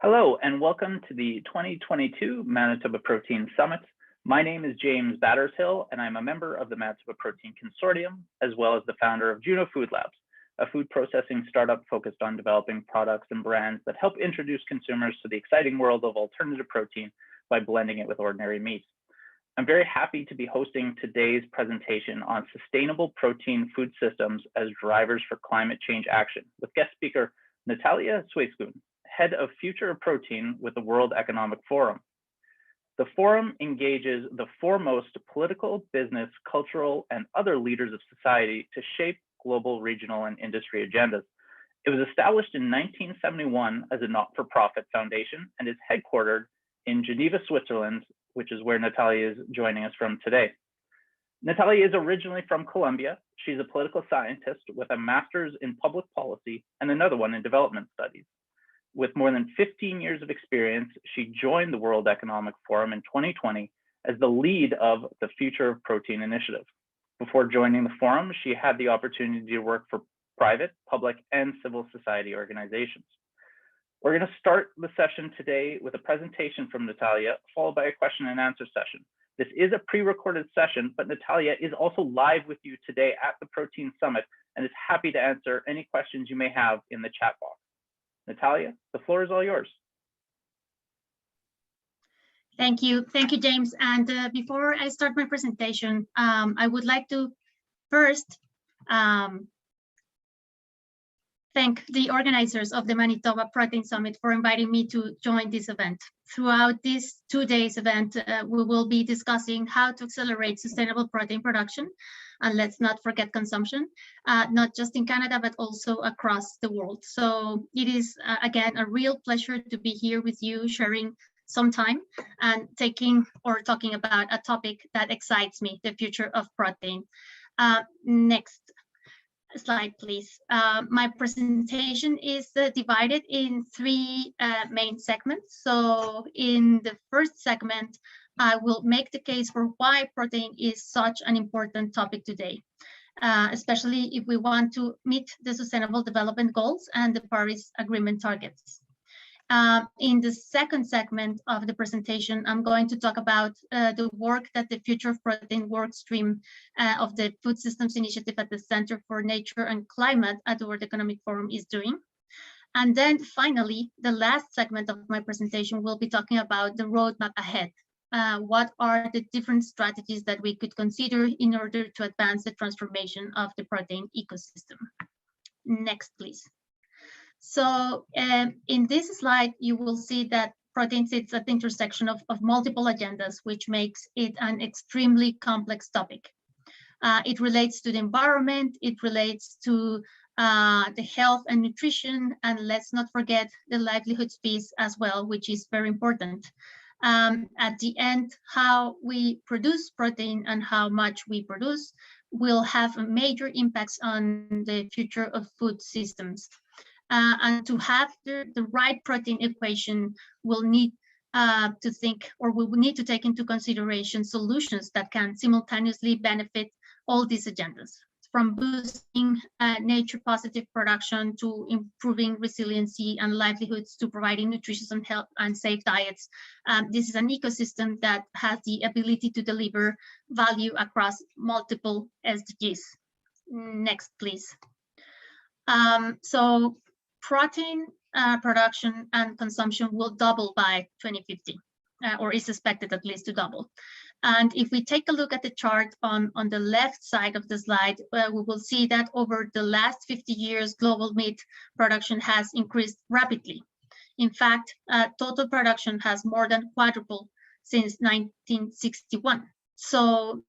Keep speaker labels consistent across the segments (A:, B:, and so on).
A: Hello, and welcome to the 2022 Manitoba Protein Summit. My name is James Battershill, and I'm a member of the Manitoba Protein Consortium, as well as the founder of Juno Food Labs, a food processing startup focused on developing products and brands that help introduce consumers to the exciting world of alternative protein by blending it with ordinary meat. I'm very happy to be hosting today's presentation on sustainable protein food systems as drivers for climate change action with guest speaker Natalia Sweeskun, head of Future of Protein with the World Economic Forum. The forum engages the foremost political, business, cultural, and other leaders of society to shape global, regional, and industry agendas. It was established in 1971 as a not-for-profit foundation and is headquartered in Geneva, Switzerland, which is where Natalia is joining us from today. Natalia is originally from Colombia. She's a political scientist with a master's in public policy and another one in development studies. With more than 15 years of experience, she joined the World Economic Forum in 2020 as the lead of the Future of Protein initiative. Before joining the forum, she had the opportunity to work for private, public, and civil society organizations. We're going to start the session today with a presentation from Natalia, followed by a question and answer session. This is a pre-recorded session, but Natalia is also live with you today at the Protein Summit and is happy to answer any questions you may have in the chat box. Natalia, the floor is all yours.
B: Thank you, James. And before I start my presentation, I would like to first thank the organizers of the Manitoba Protein Summit for inviting me to join this event. Throughout this 2 days event, we will be discussing how to accelerate sustainable protein production. And let's not forget consumption, not just in Canada, but also across the world. So it is, again, a real pleasure to be here with you, sharing some time and talking about a topic that excites me, the future of protein. Next slide, please. My presentation is divided in three main segments. So in the first segment, I will make the case for why protein is such an important topic today, especially if we want to meet the Sustainable Development Goals and the Paris Agreement targets. In the second segment of the presentation, I'm going to talk about the work that the Future of Protein work stream of the Food Systems Initiative at the Center for Nature and Climate at the World Economic Forum is doing. And then finally, the last segment of my presentation will be talking about the roadmap ahead. What are the different strategies that we could consider in order to advance the transformation of the protein ecosystem? Next, please. So in this slide, you will see that protein sits at the intersection of multiple agendas, which makes it an extremely complex topic. It relates to the environment, it relates to the health and nutrition, and let's not forget the livelihoods piece as well, which is very important. At the end, how we produce protein and how much we produce will have major impacts on the future of food systems. And to have the right protein equation, we'll need to think, or we will need to take into consideration solutions that can simultaneously benefit all these agendas, from boosting nature positive production to improving resiliency and livelihoods to providing nutritious and health and safe diets. This is an ecosystem that has the ability to deliver value across multiple SDGs. Next, please. So protein production and consumption will double by 2050, or is expected at least to double. And if we take a look at the chart on the left side of the slide, we will see that over the last 50 years, global meat production has increased rapidly. In fact, total production has more than quadrupled since 1961. So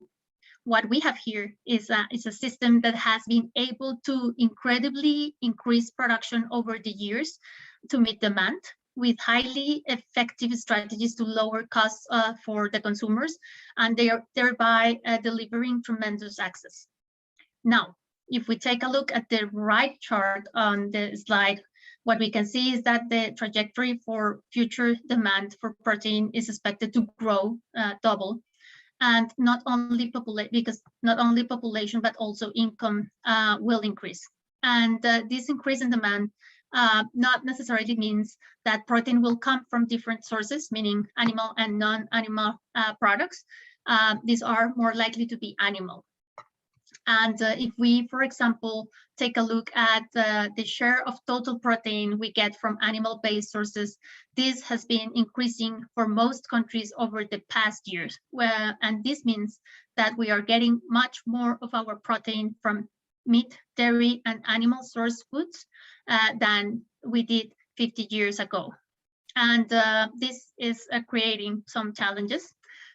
B: what we have here is a system that has been able to incredibly increase production over the years to meet demand, with highly effective strategies to lower costs for the consumers, and they are thereby delivering tremendous access. Now, if we take a look at the right chart on the slide, what we can see is that the trajectory for future demand for protein is expected to grow, double, and not only population, but also income will increase. And this increase in demand not necessarily means that protein will come from different sources, meaning animal and non-animal products. These are more likely to be animal. And if we, for example, take a look at the share of total protein we get from animal-based sources, this has been increasing for most countries over the past years. And this means that we are getting much more of our protein from meat, dairy, and animal source foods than we did 50 years ago. And this is creating some challenges,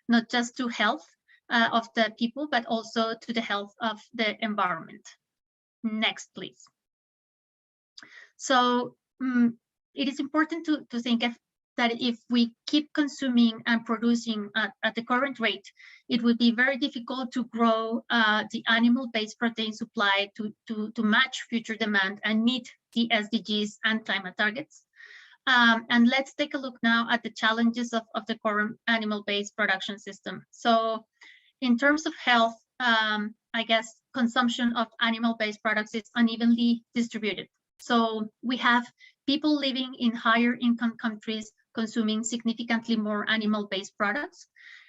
B: not just to health of the people, but also to the health of the environment. Next, please. So it is important to think that if we keep consuming and producing at the current rate, it would be very difficult to grow the animal-based protein supply to match future demand and meet the SDGs and climate targets. And let's take a look now at the challenges of the current animal-based production system. So in terms of health, I guess consumption of animal-based products is unevenly distributed. So we have people living in higher income countries consuming significantly more animal-based products.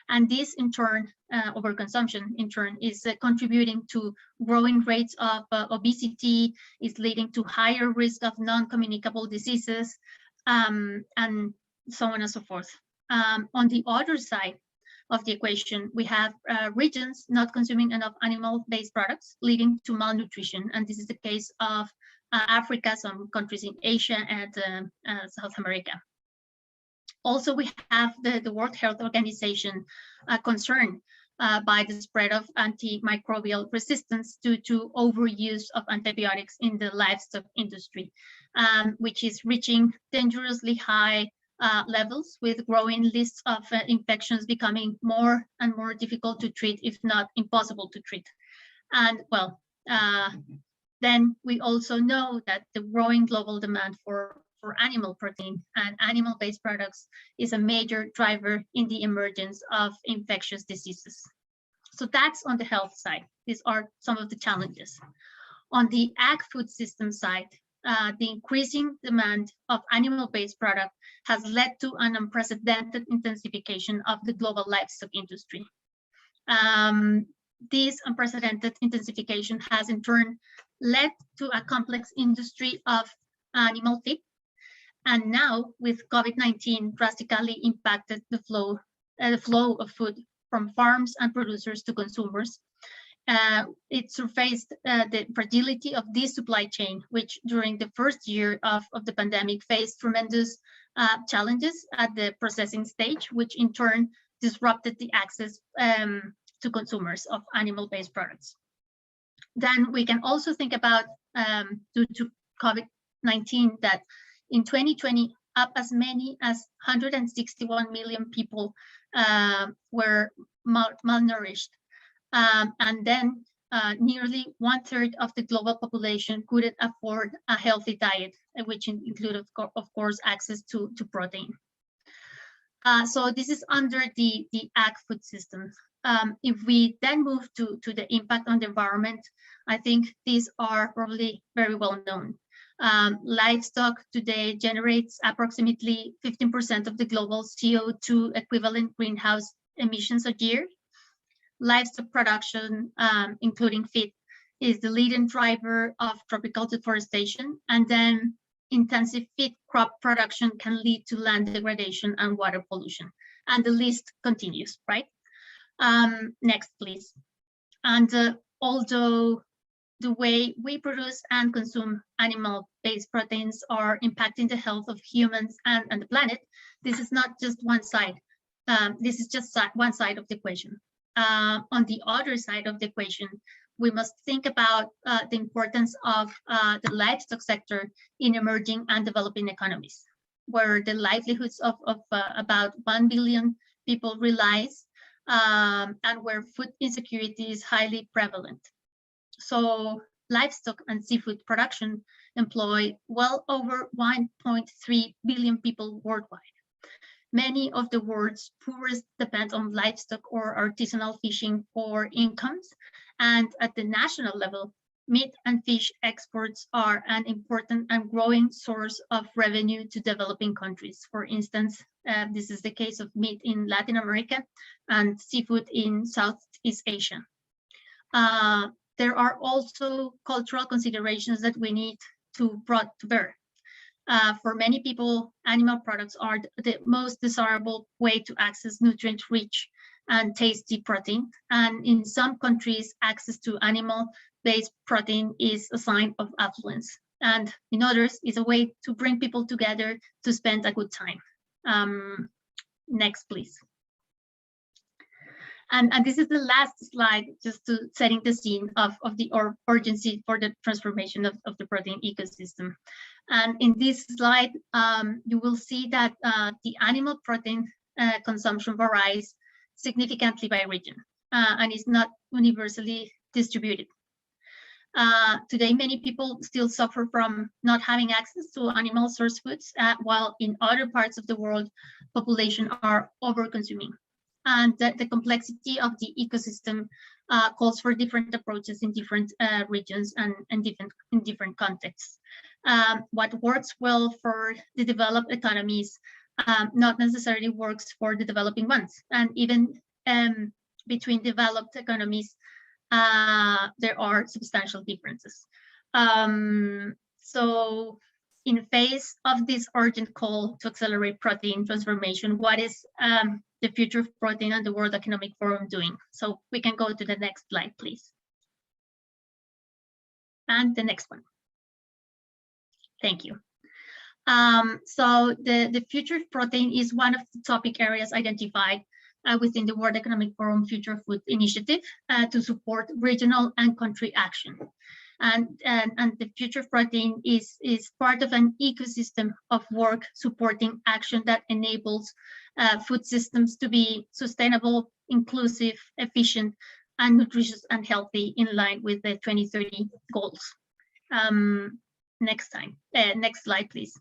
B: And this in turn, overconsumption in turn, is contributing to growing rates of obesity, is leading to higher risk of non-communicable diseases, and so on and so forth. On the other side of the equation, we have regions not consuming enough animal-based products, leading to malnutrition. And this is the case of Africa, some countries in Asia, and South America. Also, we have the World Health Organization concerned by the spread of antimicrobial resistance due to overuse of antibiotics in the livestock industry, which is reaching dangerously high levels, with growing lists of infections becoming more and more difficult to treat, if not impossible to treat. And well, then we also know that the growing global demand for animal protein and animal-based products is a major driver in the emergence of infectious diseases. So that's on the health side. These are some of the challenges. On the ag food system side, the increasing demand of animal-based product has led to an unprecedented intensification of the global livestock industry. This unprecedented intensification has in turn led to a complex industry of animal feed. And now, with COVID-19 drastically impacted the flow of food from farms and producers to consumers, it surfaced the fragility of this supply chain, which during the first year of the pandemic faced tremendous challenges at the processing stage, which in turn disrupted the access to consumers of animal-based products. Then we can also think about, due to COVID-19, that in 2020, up as many as 161 million people were malnourished. And then nearly 1/3 of the global population couldn't afford a healthy diet, which included, of course, access to protein. So this is under the ag food system. If we then move to the impact on the environment, I think these are probably very well known. Livestock today generates approximately 15% of the global CO2 equivalent greenhouse emissions a year. Livestock production, including feed, is the leading driver of tropical deforestation, and then intensive feed crop production can lead to land degradation and water pollution, and the list continues, right? Next, please. And although the way we produce and consume animal-based proteins are impacting the health of humans and the planet, this is not just one side. This is just one side of the equation. On the other side of the equation, we must think about the importance of the livestock sector in emerging and developing economies, where the livelihoods of about 1 billion people relies, and where food insecurity is highly prevalent. So livestock and seafood production employ well over 1.3 billion people worldwide. Many of the world's poorest depend on livestock or artisanal fishing for incomes. And at the national level, meat and fish exports are an important and growing source of revenue to developing countries. For instance, this is the case of meat in Latin America and seafood in Southeast Asia. There are also cultural considerations that we need to bring to bear. For many people, animal products are the most desirable way to access nutrient-rich and tasty protein. And in some countries, access to animal-based protein is a sign of affluence. And in others, is a way to bring people together to spend a good time. Next, please. And this is the last slide, just to setting the scene of the urgency for the transformation of the protein ecosystem. And in this slide, you will see that the animal protein consumption varies significantly by region and is not universally distributed. Today, many people still suffer from not having access to animal source foods, while in other parts of the world, population are over-consuming. And the complexity of the ecosystem calls for different approaches in different regions and in different contexts. What works well for the developed economies not necessarily works for the developing ones. And even between developed economies, there are substantial differences. So in face of this urgent call to accelerate protein transformation, what is the future of protein and the World Economic Forum doing? So we can go to the next slide, please. And the next one. Thank you. So the future of protein is one of the topic areas identified within the World Economic Forum Future Food Initiative to support regional and country action. And the future of protein is part of an ecosystem of work supporting action that enables food systems to be sustainable, inclusive, efficient, and nutritious and healthy in line with the 2030 goals. Next slide, please.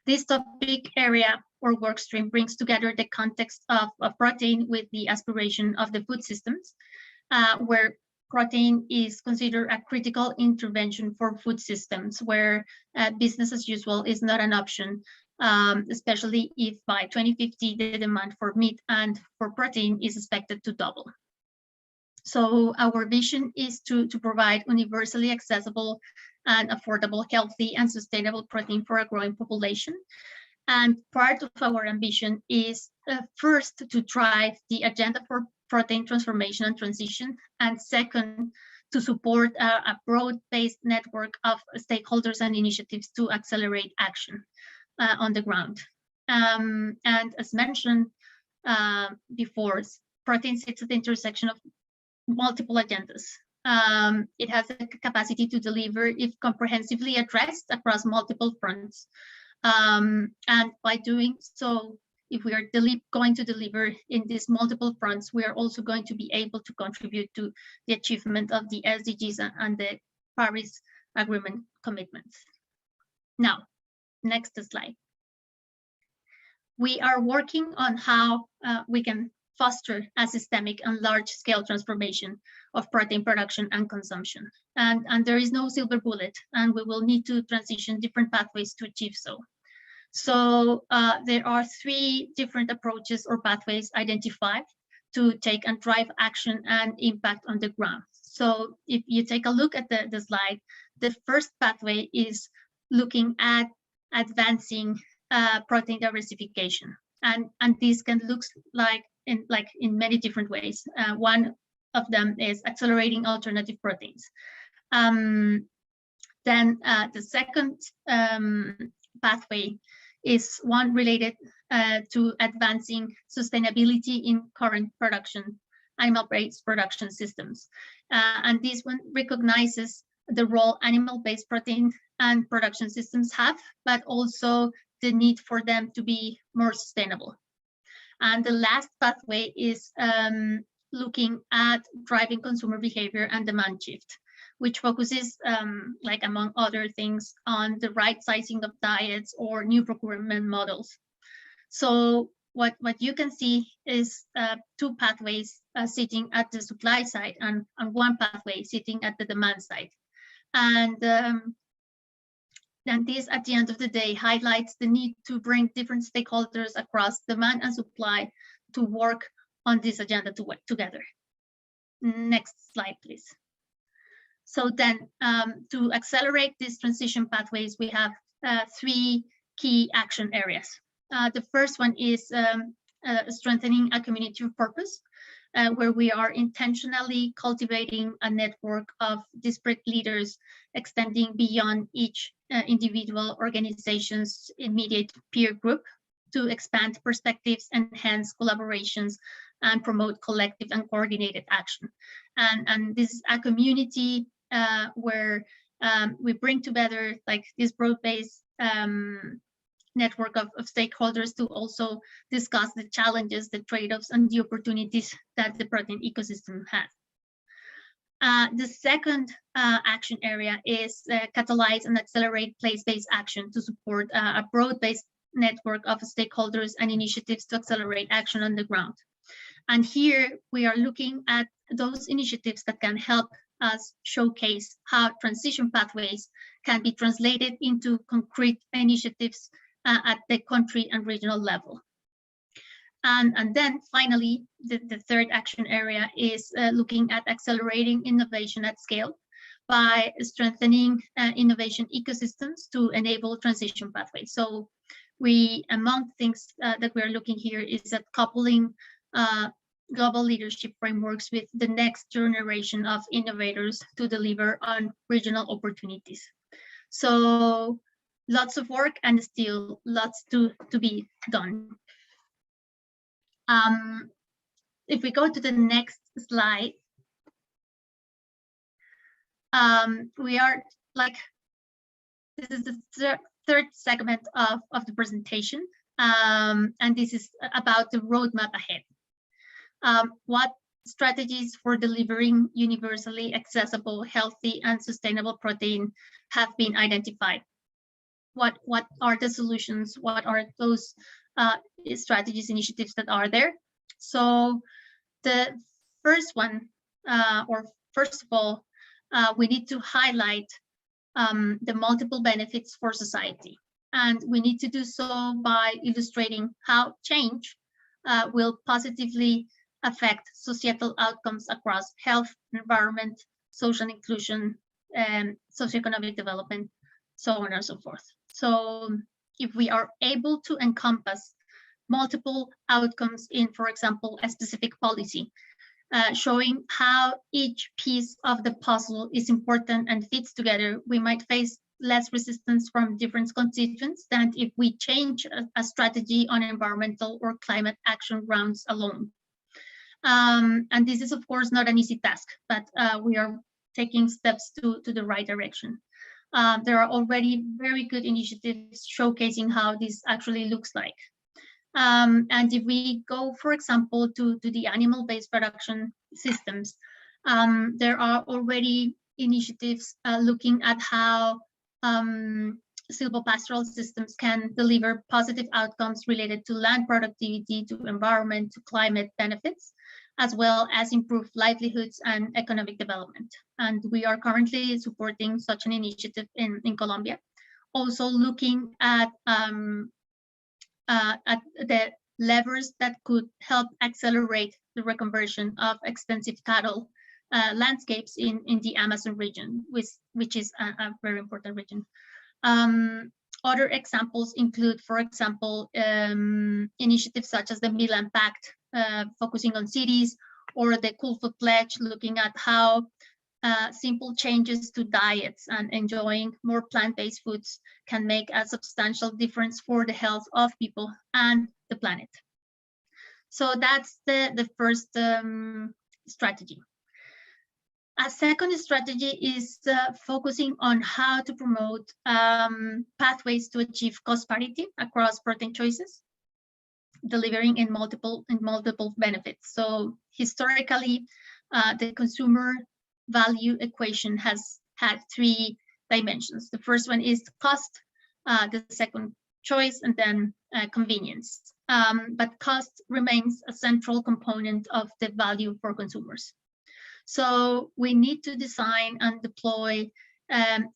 B: This topic area or work stream brings together the context of protein with the aspiration of the food systems, where protein is considered a critical intervention for food systems, where business as usual is not an option, especially if by 2050 the demand for meat and for protein is expected to double. So our vision is to provide universally accessible and affordable, healthy, and sustainable protein for a growing population. And part of our ambition is first to drive the agenda for protein transformation and transition, and second, to support a broad-based network of stakeholders and initiatives to accelerate action on the ground. And as mentioned before, protein sits at the intersection of multiple agendas. It has the capacity to deliver if comprehensively addressed across multiple fronts. And by doing so, if we are going to deliver in these multiple fronts, we are also going to be able to contribute to the achievement of the SDGs and the Paris Agreement commitments. Now, next slide. We are working on how we can foster a systemic and large-scale transformation of protein production and consumption. And there is no silver bullet, and we will need to transition different pathways to achieve so. So there are 3 different approaches or pathways identified to take and drive action and impact on the ground. So if you take a look at the slide, the first pathway is looking at advancing protein diversification. And this can look like in many different ways. One of them is accelerating alternative proteins. Then the second pathway is one related to advancing sustainability in current production, animal-based production systems. And this one recognizes the role animal-based protein and production systems have, but also the need for them to be more sustainable. And the last pathway is looking at driving consumer behavior and demand shift, which focuses, like among other things, on the right sizing of diets or new procurement models. So what you can see is 2 pathways sitting at the supply side and one pathway sitting at the demand side. And this, at the end of the day, highlights the need to bring different stakeholders across demand and supply to work on this agenda together. Next slide, please. So then, to accelerate these transition pathways, we have 3 key action areas. The first one is strengthening a community of purpose, where we are intentionally cultivating a network of disparate leaders extending beyond each individual organization's immediate peer group to expand perspectives, enhance collaborations, and promote collective and coordinated action. And this is a community where we bring together like this broad-based network of stakeholders to also discuss the challenges, the trade-offs, and the opportunities that the protein ecosystem has. The second action area is catalyze and accelerate place-based action to support a broad-based network of stakeholders and initiatives to accelerate action on the ground. And here we are looking at those initiatives that can help us showcase how transition pathways can be translated into concrete initiatives at the country and regional level. And then finally, the third action area is looking at accelerating innovation at scale by strengthening innovation ecosystems to enable transition pathways. So we, among things that we're looking here is at coupling global leadership frameworks with the next generation of innovators to deliver on regional opportunities. So lots of work and still lots to be done. If we go to the next slide, we are like, this is the third segment of the presentation, and this is about the roadmap ahead. What strategies for delivering universally accessible, healthy, and sustainable protein have been identified? What are the solutions? What are those strategies, initiatives that are there? So the first one, or first of all, we need to highlight the multiple benefits for society. And we need to do so by illustrating how change will positively affect societal outcomes across health, environment, social inclusion, and socioeconomic development, so on and so forth. So if we are able to encompass multiple outcomes in, for example, a specific policy, showing how each piece of the puzzle is important and fits together, we might face less resistance from different constituents than if we change a strategy on environmental or climate action grounds alone. And this is, of course, not an easy task, but we are taking steps to the right direction. There are already very good initiatives showcasing how this actually looks like. And if we go, for example, to the animal-based production systems, there are already initiatives looking at how silvopastoral systems can deliver positive outcomes related to land productivity, to environment, to climate benefits, as well as improve livelihoods and economic development. And we are currently supporting such an initiative in Colombia. Also looking at the levers that could help accelerate the reconversion of extensive cattle landscapes in the Amazon region, which is a very important region. Other examples include, for example, initiatives such as the Milan Pact, focusing on cities, or the Cool Food Pledge, looking at how simple changes to diets and enjoying more plant-based foods can make a substantial difference for the health of people and the planet. So that's the first strategy. A second strategy is focusing on how to promote pathways to achieve cost parity across protein choices, delivering in multiple benefits. So historically, the consumer value equation has had 3 dimensions. The first one is cost, the second choice, and then convenience. But cost remains a central component of the value for consumers. So we need to design and deploy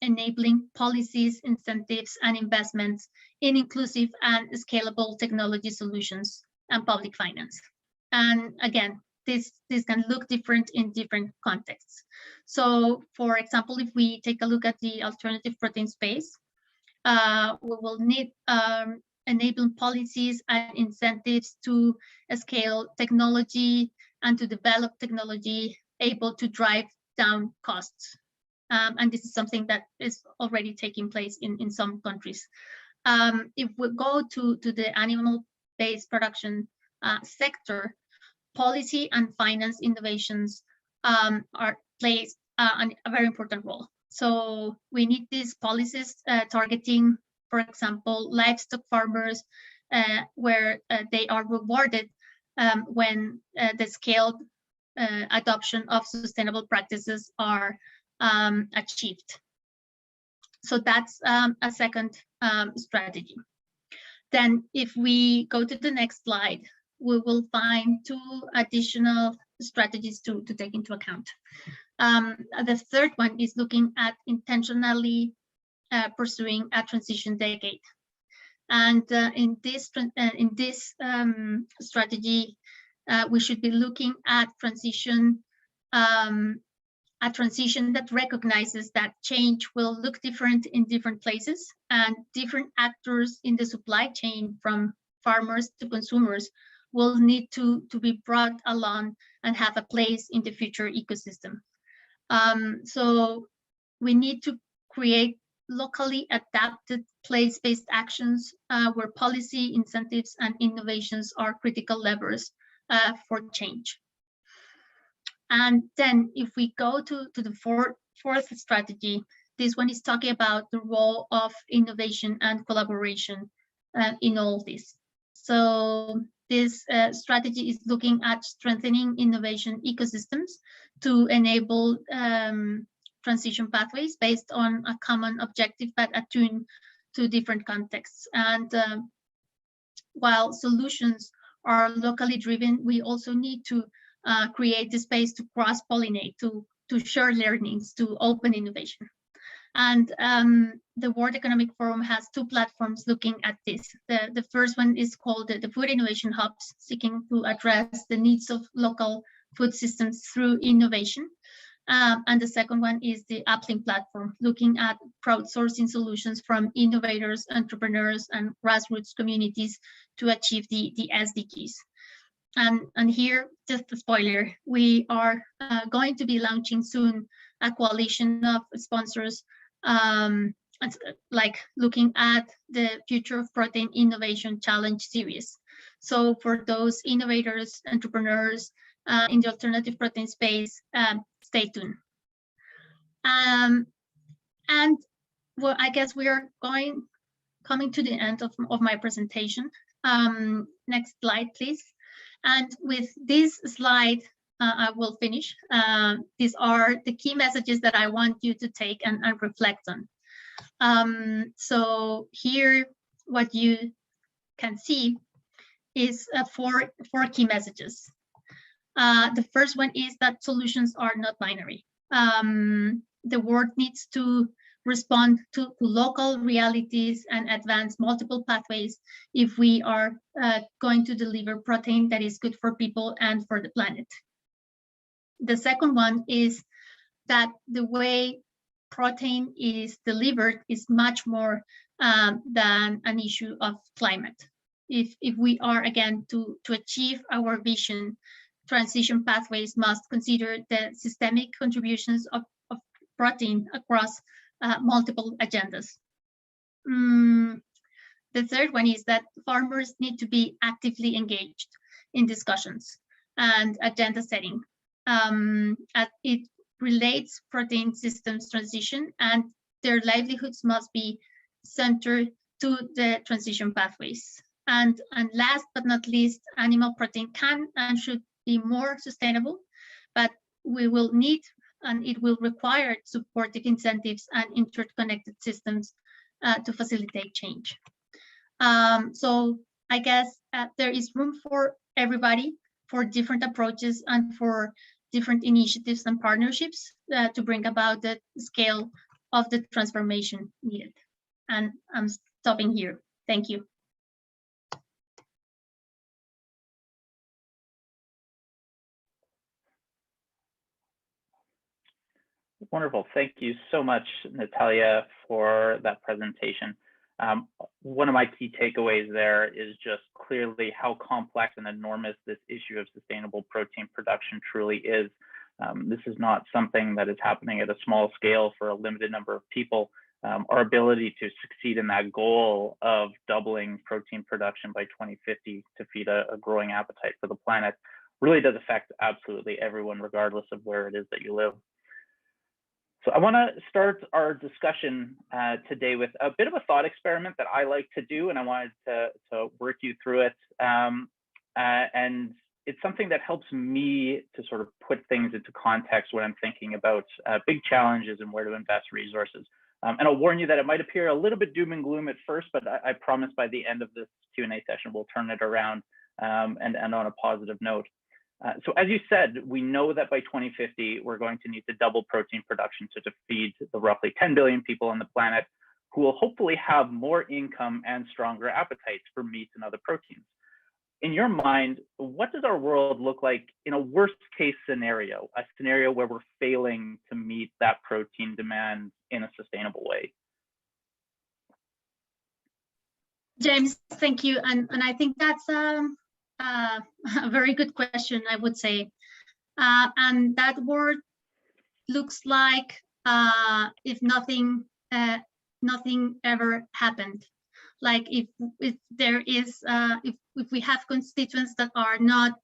B: enabling policies, incentives, and investments in inclusive and scalable technology solutions and public finance. And again, this can look different in different contexts. So, for example, if we take a look at the alternative protein space, we will need enabling policies and incentives to scale technology and to develop technology able to drive down costs. And this is something that is already taking place in some countries. If we go to the animal-based production sector, policy and finance innovations plays a very important role. So we need these policies targeting, for example, livestock farmers, where they are rewarded when the scaled adoption of sustainable practices are achieved. So that's a second strategy. Then if we go to the next slide, we will find two additional strategies to take into account. The third one is looking at intentionally pursuing a transition decade. And in this strategy, we should be looking at a transition that recognizes that change will look different in different places, and different actors in the supply chain, from farmers to consumers, will need to be brought along and have a place in the future ecosystem. So we need to create locally adapted place-based actions where policy, incentives, and innovations are critical levers for change. And then if we go to the fourth strategy, this one is talking about the role of innovation and collaboration in all this. So this strategy is looking at strengthening innovation ecosystems to enable transition pathways based on a common objective but attuned to different contexts. And while solutions are locally driven, we also need to create the space to cross-pollinate, to share learnings, to open innovation. And the World Economic Forum has two platforms looking at this. The first one is called the Food Innovation Hubs, seeking to address the needs of local food systems through innovation. And the second one is the Uplink platform, looking at crowdsourcing solutions from innovators, entrepreneurs, and grassroots communities to achieve the SDGs. And here, just a spoiler, we are going to be launching soon a coalition of sponsors, like looking at the Future of Protein Innovation Challenge series. So for those innovators, entrepreneurs in the alternative protein space, stay tuned. And well, I guess we are coming to the end of my presentation. Next slide, please. And with this slide, I will finish. These are the key messages that I want you to take and reflect on. So here, what you can see is four key messages. The first one is that solutions are not binary. The world needs to respond to local realities and advance multiple pathways if we are going to deliver protein that is good for people and for the planet. The second one is that the way protein is delivered is much more than an issue of climate. If we are, again, to achieve our vision, transition pathways must consider the systemic contributions of protein across multiple agendas. The third one is that farmers need to be actively engaged in discussions and agenda setting. As it relates protein systems transition, and their livelihoods must be centered to the transition pathways. And last but not least, animal protein can and should be more sustainable, but we will need, and it will require, supportive incentives and interconnected systems to facilitate change. So I guess there is room for everybody, for different approaches and for different initiatives and partnerships to bring about the scale of the transformation needed. And I'm stopping here. Thank you.
A: Wonderful. Thank you so much, Natalia, for that presentation. One of my key takeaways there is just clearly how complex and enormous this issue of sustainable protein production truly is. This is not something that is happening at a small scale for a limited number of people. Our ability to succeed in that goal of doubling protein production by 2050 to feed a growing appetite for the planet really does affect absolutely everyone, regardless of where it is that you live. So I want to start our discussion today with a bit of a thought experiment that I like to do, and I wanted to work you through it. And it's something that helps me to sort of put things into context when I'm thinking about big challenges and where to invest resources. And I'll warn you that it might appear a little bit doom and gloom at first, but I promise by the end of this Q&A session, we'll turn it around and end on a positive note. So as you said, we know that by 2050, we're going to need to double protein production to feed the roughly 10 billion people on the planet who will hopefully have more income and stronger appetites for meat and other proteins. In your mind, what does our world look like in a worst case scenario, a scenario where we're failing to meet that protein demand in a sustainable way?
B: James, thank you. And I think that's a very good question, I would say. And that word looks like if nothing ever happened. Like if there is, if we have constituents that are not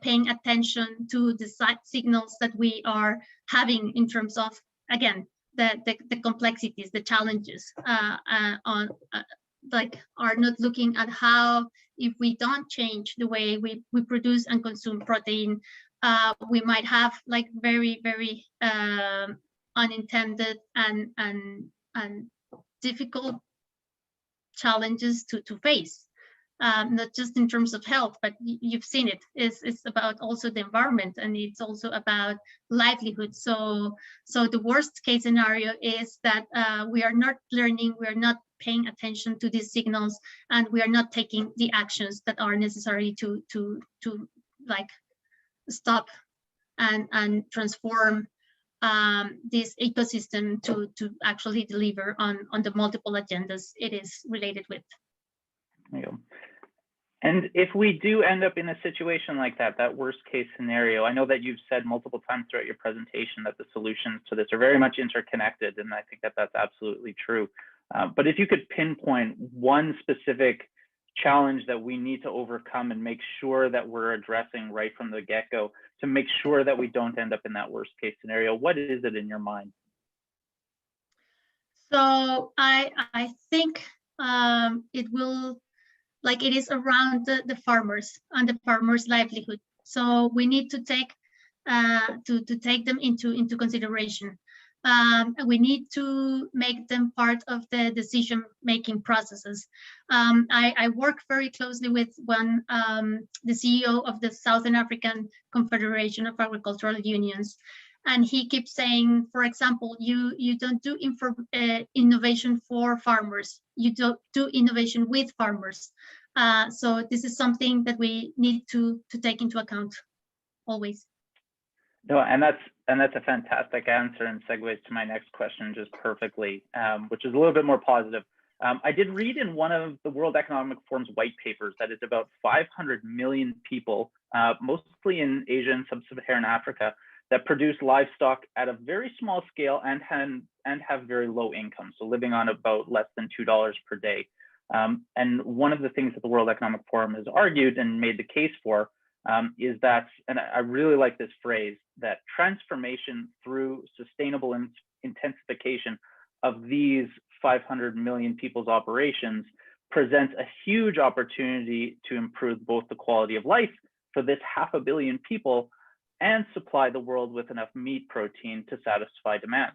B: paying attention to the signals that we are having in terms of, again, the complexities, the challenges like are not looking at how, if we don't change the way we produce and consume protein, we might have like very, very unintended and difficult challenges to face. Not just in terms of health, but you've seen it. It's about also the environment, and it's also about livelihood. So the worst case scenario is that we are not learning, we are not paying attention to these signals, and we are not taking the actions that are necessary to like stop and transform this ecosystem to actually deliver on the multiple agendas it is related with.
A: There you go. And if we do end up in a situation like that, that worst case scenario, I know that you've said multiple times throughout your presentation that the solutions to this are very much interconnected, and I think that that's absolutely true. But if you could pinpoint one specific challenge that we need to overcome and make sure that we're addressing right from the get-go to make sure that we don't end up in that worst case scenario, what is it in your mind?
B: So I think it will, like it is around the farmers and the farmers' livelihood. So we need to take them into consideration. We need to make them part of the decision-making processes. I work very closely with the CEO of the Southern African Confederation of Agricultural Unions, and he keeps saying, for example, you don't do innovation for farmers, you do innovation with farmers. So this is something that we need to take into account always.
A: No, and that's a fantastic answer and segues to my next question just perfectly, which is a little bit more positive. I did read in one of the World Economic Forum's white papers that it's about 500 million people, mostly in Asia and sub-Saharan Africa, that produce livestock at a very small scale and have very low income, so living on about less than $2 per day. And one of the things that the World Economic Forum has argued and made the case for is that, and I really like this phrase, that transformation through sustainable intensification of these 500 million people's operations presents a huge opportunity to improve both the quality of life for this 500 million people and supply the world with enough meat protein to satisfy demand.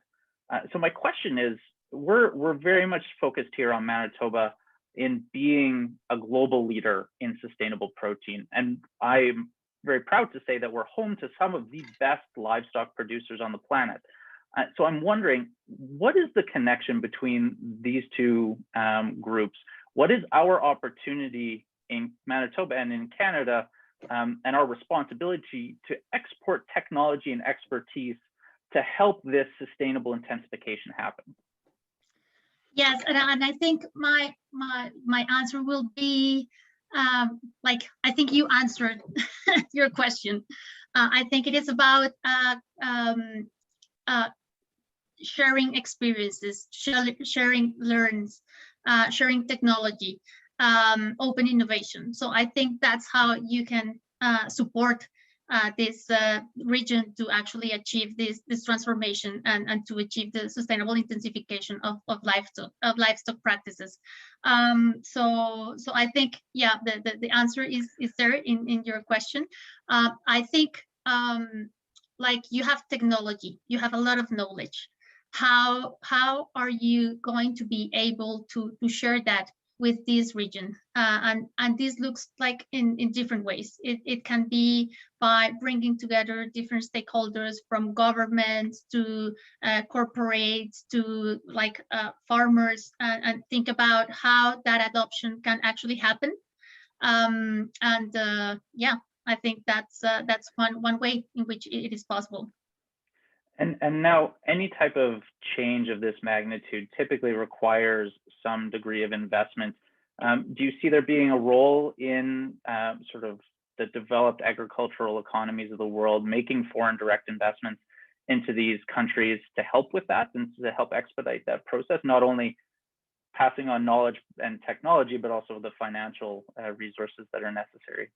A: So my question is, we're very much focused here on Manitoba in being a global leader in sustainable protein. And I'm very proud to say that we're home to some of the best livestock producers on the planet. So I'm wondering, what is the connection between these two groups? What is our opportunity in Manitoba and in Canada, and our responsibility to export technology and expertise to help this sustainable intensification happen?
B: Yes, and I think my answer will be like, I think you answered your question. I think it is about sharing experiences, sharing learns, sharing technology, open innovation. So I think that's how you can support this region to actually achieve this transformation and to achieve the sustainable intensification of livestock practices. So I think, yeah, the answer is there in your question. I think like, you have technology, you have a lot of knowledge. How are you going to be able to share that with this region? And this looks like in different ways. It can be by bringing together different stakeholders, from governments to corporates to like farmers, and think about how that adoption can actually happen. Yeah, I think that's one way in which it is possible.
A: And now, any type of change of this magnitude typically requires some degree of investment. Do you see there being a role in sort of the developed agricultural economies of the world making foreign direct investments into these countries to help with that and to help expedite that process, not only passing on knowledge and technology, but also the financial resources that are necessary?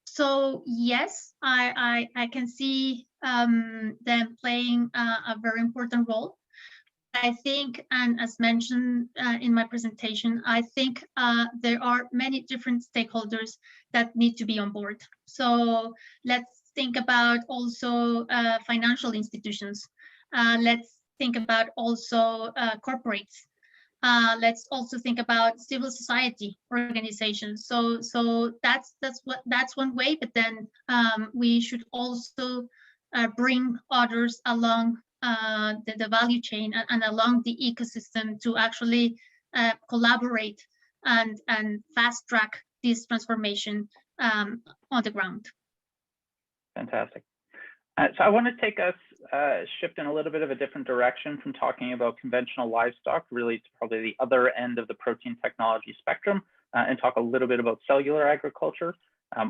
B: So yes, I can see them playing a very important role. I think, and as mentioned in my presentation, I think there are many different stakeholders that need to be on board. So let's think about also financial institutions. Let's think about also corporates. Let's also think about civil society organizations. So that's one way. But then we should also bring others along the value chain and along the ecosystem to actually collaborate and fast track this transformation on the ground.
A: Fantastic. So I want to take us shift in a little bit of a different direction from talking about conventional livestock, really to probably the other end of the protein technology spectrum, and talk a little bit about cellular agriculture.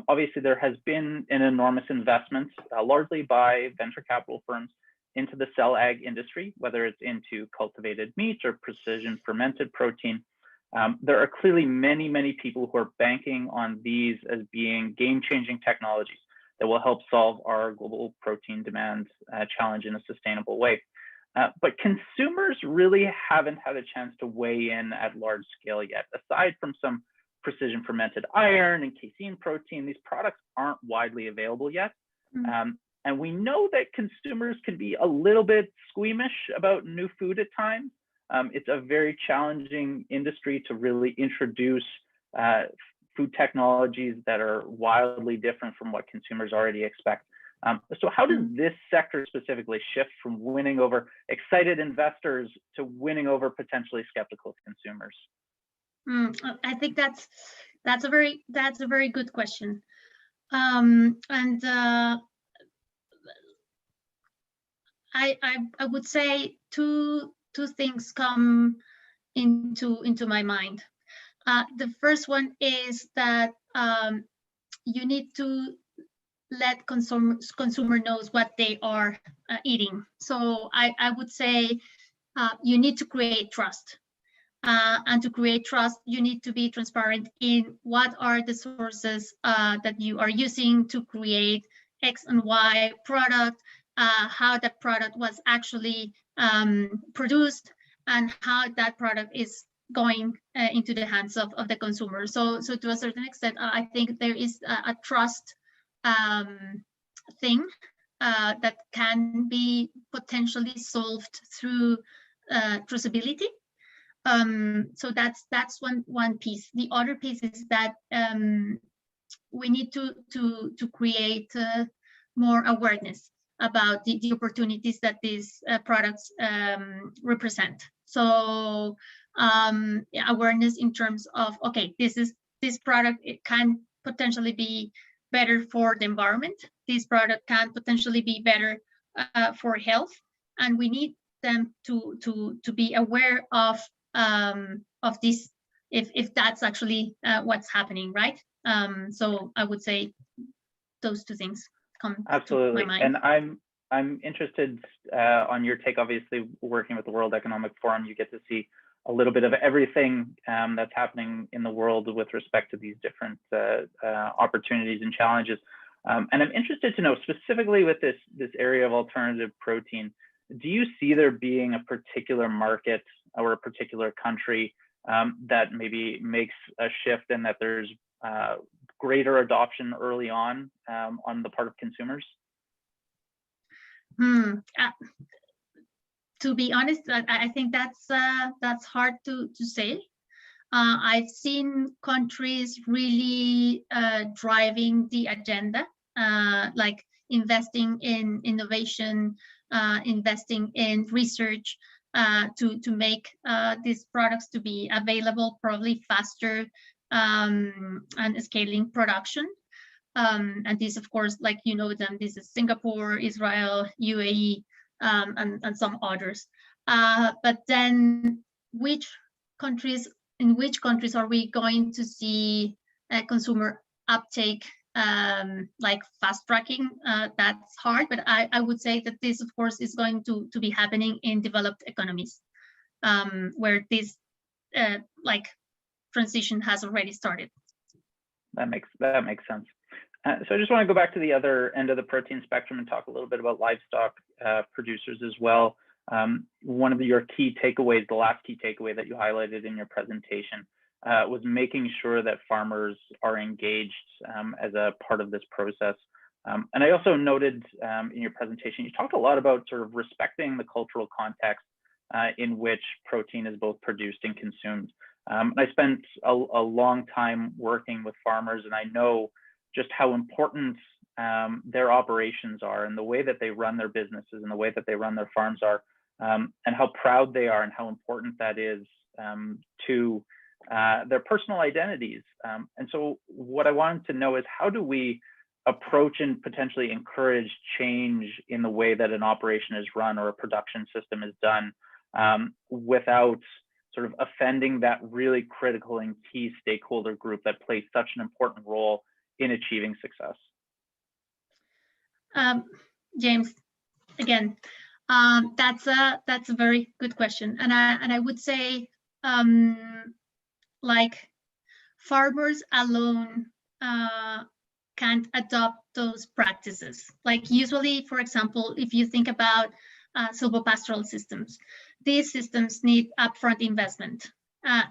A: Obviously, there has been an enormous investment, largely by venture capital firms, into the cell ag industry, whether it's into cultivated meat or precision fermented protein. There are clearly many people who are banking on these as being game-changing technologies that will help solve our global protein demand challenge in a sustainable way. But consumers really haven't had a chance to weigh in at large scale yet. Aside from some precision fermented iron and casein protein, these products aren't widely available yet. And we know that consumers can be a little bit squeamish about new food at times. It's a very challenging industry to really introduce food technologies that are wildly different from what consumers already expect. So how does this sector specifically shift from winning over excited investors to winning over potentially skeptical consumers?
B: I think that's a very good question. I would say two things come into my mind. The first one is that you need to let consumer knows what they are eating. So I would say you need to create trust. And to create trust, you need to be transparent in what are the sources that you are using to create X and Y product, how that product was actually produced, and how that product is going into the hands of the consumer. So to a certain extent, I think there is a trust thing that can be potentially solved through traceability. So that's one piece. The other piece is that we need to create more awareness about the opportunities that these products represent. So awareness in terms of, okay, this product, it can potentially be better for the environment. This product can potentially be better for health, and we need them to be aware of this, if that's actually what's happening, right? So I would say those two things come
A: Absolutely.
B: to my mind.
A: And I'm interested on your take. Obviously, working with the World Economic Forum, you get to see a little bit of everything that's happening in the world with respect to these different opportunities and challenges. And I'm interested to know, specifically with this area of alternative protein, do you see there being a particular market or a particular country that maybe makes a shift, and that there's greater adoption early on the part of consumers?
B: To be honest, I think that's hard to say. I've seen countries really driving the agenda, like investing in innovation, investing in research to make these products to be available probably faster, and scaling production. And this, of course, like you know them, this is Singapore, Israel, UAE, and some others. But then in which countries are we going to see consumer uptake, like fast tracking? That's hard, but I would say that this, of course, is going to be happening in developed economies, where this like transition has already started.
A: That makes sense. So I just want to go back to the other end of the protein spectrum and talk a little bit about livestock producers as well. One of your key takeaways, the last key takeaway that you highlighted in your presentation, was making sure that farmers are engaged as a part of this process. And I also noted in your presentation, you talked a lot about sort of respecting the cultural context in which protein is both produced and consumed. I spent a long time working with farmers, and I know just how important their operations are, and the way that they run their businesses and the way that they run their farms are, and how proud they are and how important that is to their personal identities. And so what I wanted to know is, how do we approach and potentially encourage change in the way that an operation is run or a production system is done without sort of offending that really critical and key stakeholder group that plays such an important role in achieving success?
B: James, again, that's a very good question, and I would say, like, farmers alone can't adopt those practices. Like, usually, for example, if you think about silvopastoral systems, these systems need upfront investment.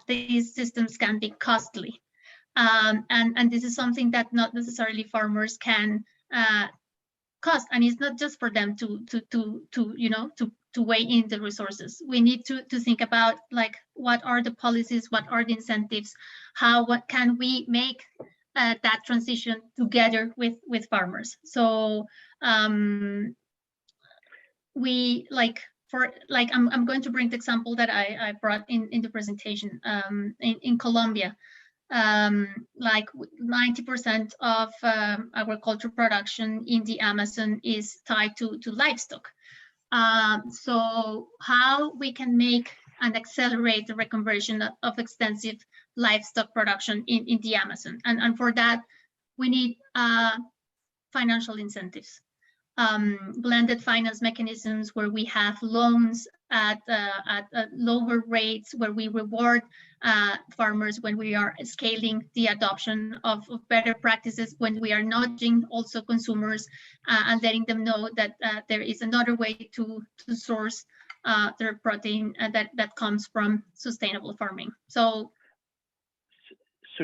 B: These systems can be costly. And this is something that not necessarily farmers can cost, and it's not just for them to weigh in the resources. We need to think about, like, what are the policies, what are the incentives, what can we make that transition together with farmers. So we I'm going to bring the example that I brought in the presentation. In Colombia, like 90% of agriculture production in the Amazon is tied to livestock. So how we can make and accelerate the reconversion of extensive livestock production in the Amazon, and for that we need financial incentives. Blended finance mechanisms where we have loans at lower rates, where we reward farmers when we are scaling the adoption of better practices, when we are nudging also consumers and letting them know that there is another way to source their protein that comes from sustainable farming.
A: So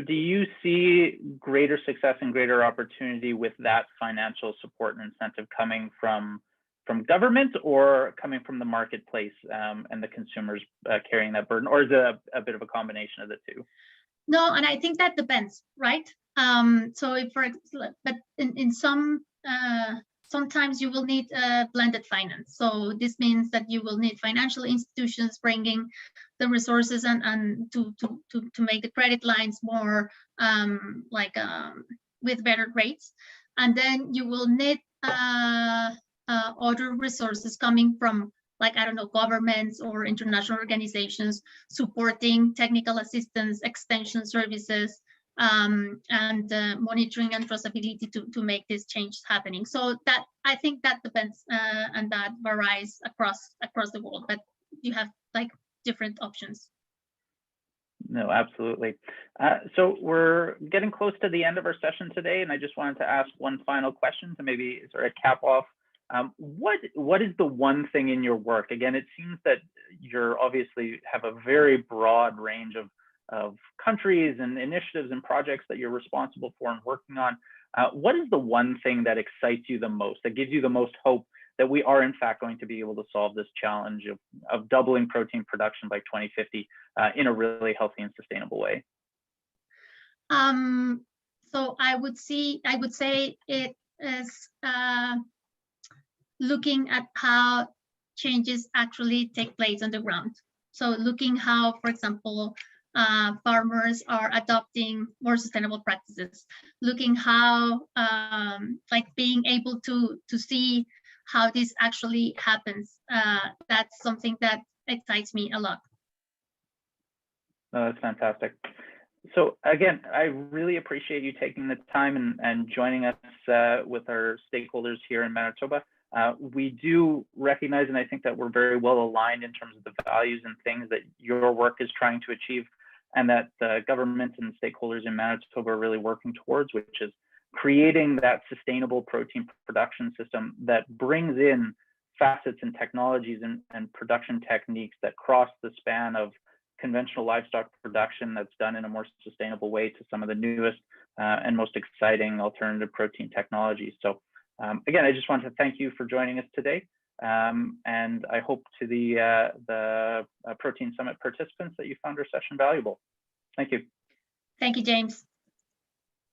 A: do you see greater success and greater opportunity with that financial support and incentive coming from government, or coming from the marketplace and the consumers carrying that burden, or is it a bit of a combination of the two?
B: No, and I think that depends, right? So but in some sometimes you will need blended finance. So this means that you will need financial institutions bringing the resources and to make the credit lines more with better rates. And then you will need other resources coming from, like, I don't know, governments or international organizations supporting technical assistance, extension services, and monitoring and traceability to make this change happening. So that, I think that depends and that varies across the world, but you have like different options.
A: No, absolutely. So we're getting close to the end of our session today, and I just wanted to ask one final question to maybe sort of cap off. What is the one thing in your work? Again, it seems that you're obviously have a very broad range of countries and initiatives and projects that you're responsible for and working on. What is the one thing that excites you the most, that gives you the most hope that we are in fact going to be able to solve this challenge of doubling protein production by 2050 in a really healthy and sustainable way?
B: So I would say it is looking at how changes actually take place on the ground. So looking how, for example, farmers are adopting more sustainable practices, looking how like being able to see how this actually happens. That's something that excites me a lot.
A: Oh, that's fantastic. So again, I really appreciate you taking the time and joining us with our stakeholders here in Manitoba. We do recognize, and I think that we're very well aligned in terms of the values and things that your work is trying to achieve, and that the government and stakeholders in Manitoba are really working towards, which is creating that sustainable protein production system that brings in facets and technologies and production techniques that cross the span of conventional livestock production that's done in a more sustainable way to some of the newest and most exciting alternative protein technologies. So again, I just want to thank you for joining us today. And I hope to the Protein Summit participants that you found our session valuable. Thank you.
B: Thank you, James.